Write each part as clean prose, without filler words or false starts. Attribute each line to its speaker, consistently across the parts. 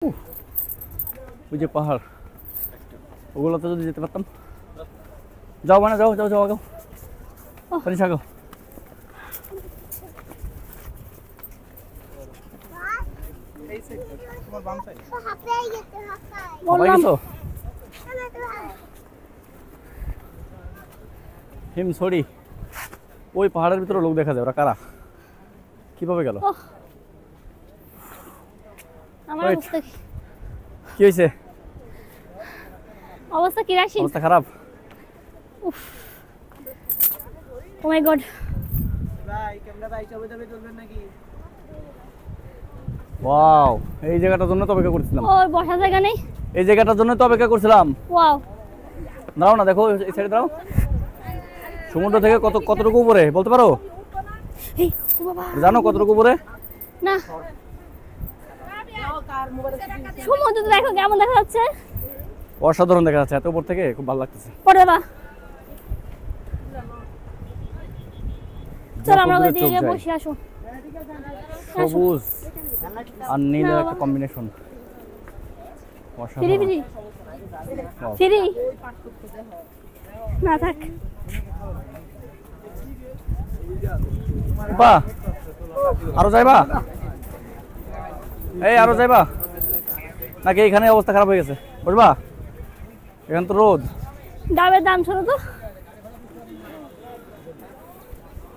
Speaker 1: ওই যে পাহাড়, ওগুলোতে যদি যেতে পারতাম। যাও মানে যাও যাও যাও আগাও, তানিশা আগাও। হিম সরি, ওই পাহাড়ের ভিতরে লোক দেখা যায়, ওরা কারা, কিভাবে গেল? কি হয়েছে?
Speaker 2: অবস্থা কিরাশিন,
Speaker 1: অবস্থা খারাপ।
Speaker 2: ও মাই গড,
Speaker 3: ভাই ক্যামেরা ভাই ছবি ছবি তুলবেন নাকি?
Speaker 1: ওয়াও, এই জায়গাটার জন্য তো অপেক্ষা করছিলাম।
Speaker 2: ওর বসার জায়গা নেই,
Speaker 1: এই জায়গাটার জন্য তো অপেক্ষা করছিলাম।
Speaker 2: ওয়াও,
Speaker 1: দাঁড়াও না, দেখো এই সাইডে দাঁড়াও। সমুদ্র থেকে কতটুকু উপরে বলতে পারো?
Speaker 2: এই ও বাবা,
Speaker 1: জানো কতটুকু উপরে?
Speaker 2: না সমুদ্র তো দেখো কেমন দেখা যাচ্ছে,
Speaker 1: অসাধারণ দেখা যাচ্ছে, এত উপর থেকে খুব ভালো লাগতেছে।
Speaker 2: পড়ে বা চল আমরা ওই দিকে বসে আসো।
Speaker 1: সবুজ আর নীলের একটা কম্বিনেশন,
Speaker 2: ফিরি ফিরি ফিরি না থাক।
Speaker 1: বা আরো যাইবা? এই আরো যাইবা নাকি এখানে অবস্থা খারাপ হয়ে গেছে? বুঝবা, এখানে তো রোদ।
Speaker 2: ডাবের দাম শোনো তো।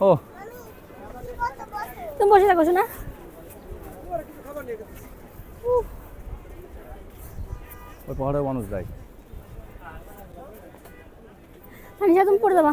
Speaker 1: ও
Speaker 2: তুমি বসে থাকো না,
Speaker 1: ওই পাহাড়ে মানুষ যায়।
Speaker 2: তুমি পড়ে দেবা।